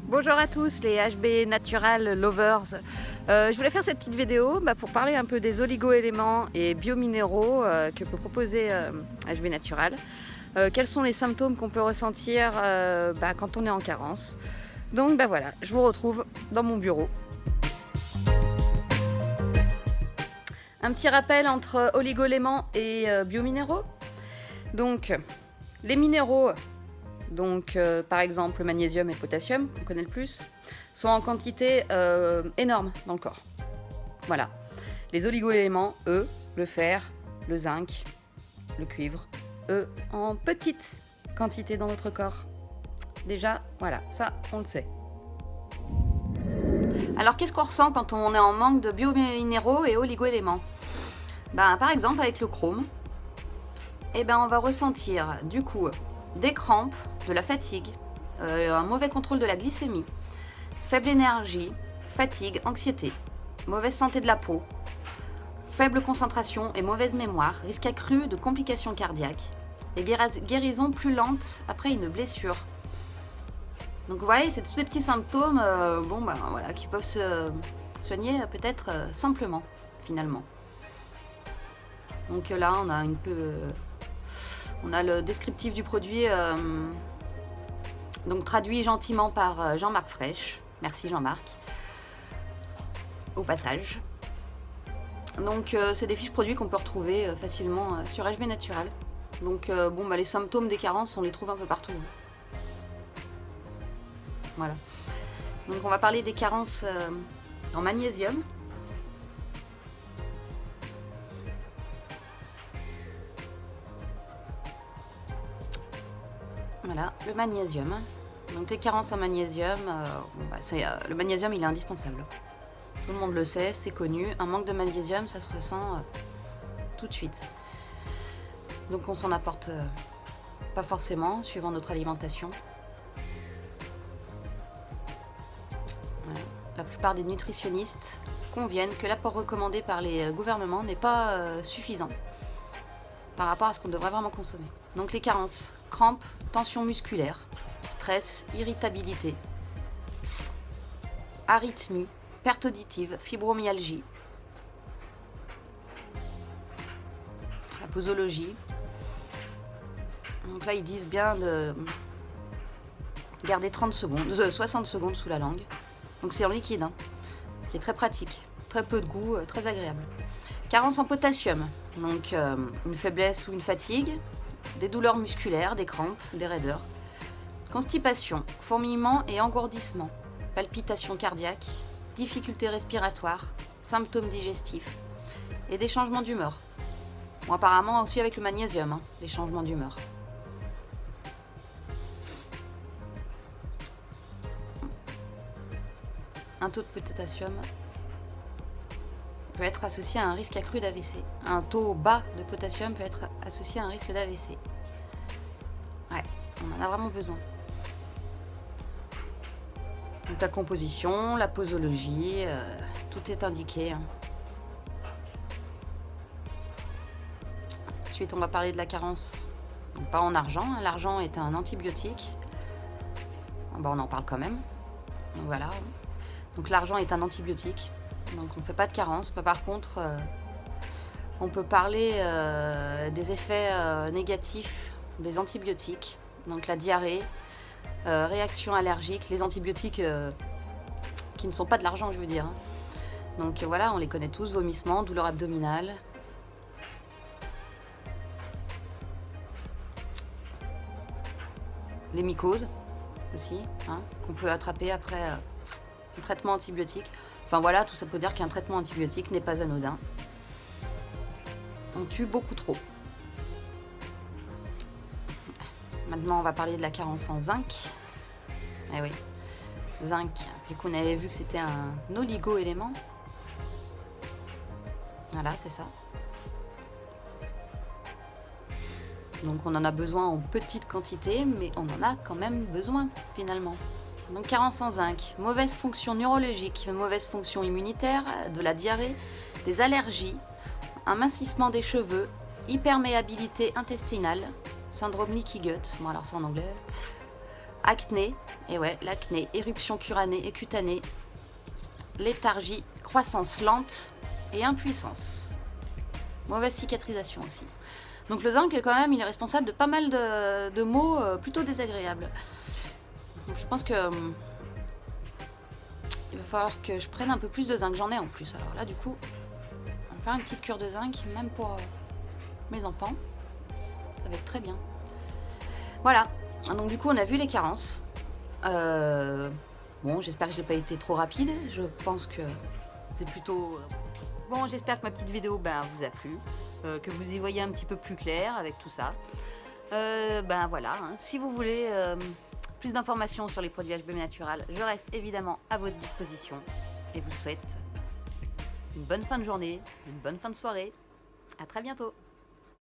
Bonjour à tous les HB Natural Lovers. Je voulais faire cette petite vidéo pour parler un peu des oligo-éléments et biominéraux que peut proposer HB Natural. Quels sont les symptômes qu'on peut ressentir quand on est en carence. Donc voilà, je vous retrouve dans mon bureau. Un petit rappel entre oligo-éléments et biominéraux. Donc les minéraux, par exemple le magnésium et le potassium, qu'on connaît le plus, sont en quantité énorme dans le corps. Voilà. Les oligo-éléments, eux, le fer, le zinc, le cuivre, eux, en petite quantité dans notre corps. Déjà, voilà, ça, on le sait. Alors, qu'est-ce qu'on ressent quand on est en manque de biominéraux et oligo-éléments ? Par exemple, avec le chrome, on va ressentir du coup des crampes, de la fatigue, un mauvais contrôle de la glycémie, faible énergie, fatigue, anxiété, mauvaise santé de la peau, faible concentration et mauvaise mémoire, risque accru de complications cardiaques et guérison plus lente après une blessure. Donc vous voyez, c'est tous des petits symptômes qui peuvent se soigner peut-être simplement, finalement. Donc là, on a le descriptif du produit, traduit gentiment par Jean-Marc Fraîche. Merci Jean-Marc, au passage. Donc c'est des fiches produits qu'on peut retrouver facilement sur HB Natural. Donc les symptômes des carences, on les trouve un peu partout. Voilà. Donc on va parler des carences en magnésium. Voilà, le magnésium. Donc les carences en magnésium, le magnésium il est indispensable. Tout le monde le sait, c'est connu. Un manque de magnésium, ça se ressent tout de suite. Donc on s'en apporte pas forcément, suivant notre alimentation. Voilà. La plupart des nutritionnistes conviennent que l'apport recommandé par les gouvernements n'est pas suffisant par rapport à ce qu'on devrait vraiment consommer. Donc les carences, crampes, tension musculaire, stress, irritabilité, arythmie, perte auditive, fibromyalgie, la posologie. Donc là, ils disent bien de garder 60 secondes sous la langue. Donc c'est en liquide, ce qui est très pratique, très peu de goût, très agréable. Carence en potassium, donc une faiblesse ou une fatigue, des douleurs musculaires, des crampes, des raideurs, constipation, fourmillement et engourdissement, palpitations cardiaques, difficultés respiratoires, symptômes digestifs et des changements d'humeur. Bon, apparemment aussi avec le magnésium, les changements d'humeur. Un taux de potassium peut être associé à un risque accru d'AVC. Un taux bas de potassium peut être associé à un risque d'AVC. Ouais, on en a vraiment besoin. Donc la composition, la posologie, tout est indiqué. Ensuite, on va parler de la carence, donc pas en argent. L'argent est un antibiotique. On en parle quand même. Donc voilà. Donc l'argent est un antibiotique. Donc on ne fait pas de carence. Mais par contre, on peut parler des effets négatifs des antibiotiques. Donc la diarrhée, réaction allergique, les antibiotiques qui ne sont pas de l'argent, je veux dire. Donc voilà, on les connaît tous, vomissements, douleurs abdominales. Les mycoses aussi, qu'on peut attraper après un traitement antibiotique. Enfin voilà, tout ça peut dire qu'un traitement antibiotique n'est pas anodin. On tue beaucoup trop. Maintenant, on va parler de la carence en zinc. Eh oui, zinc. Du coup, on avait vu que c'était un oligo-élément. Voilà, c'est ça. Donc, on en a besoin en petite quantité, mais on en a quand même besoin, finalement. Donc, carence en zinc. Mauvaise fonction neurologique, mauvaise fonction immunitaire, de la diarrhée, des allergies, un mincissement des cheveux, hyperméabilité intestinale, syndrome leaky gut, bon alors c'est en anglais, acné, et ouais, l'acné, éruption cutanée et cutanée, léthargie, croissance lente et impuissance. Mauvaise cicatrisation aussi. Donc le zinc, quand même, il est responsable de pas mal de maux plutôt désagréables. Donc, je pense que il va falloir que je prenne un peu plus de zinc. J'en ai en plus. Alors là, du coup, on va faire une petite cure de zinc, même pour mes enfants. Ça va être très bien. Voilà. Donc du coup, on a vu les carences. Bon, j'espère que j'ai pas été trop rapide. Je pense que c'est plutôt... Bon, j'espère que ma petite vidéo vous a plu. Que vous y voyez un petit peu plus clair avec tout ça. Voilà, hein. Si vous voulez plus d'informations sur les produits HB Natural, je reste évidemment à votre disposition. Et vous souhaite une bonne fin de journée, une bonne fin de soirée. À très bientôt.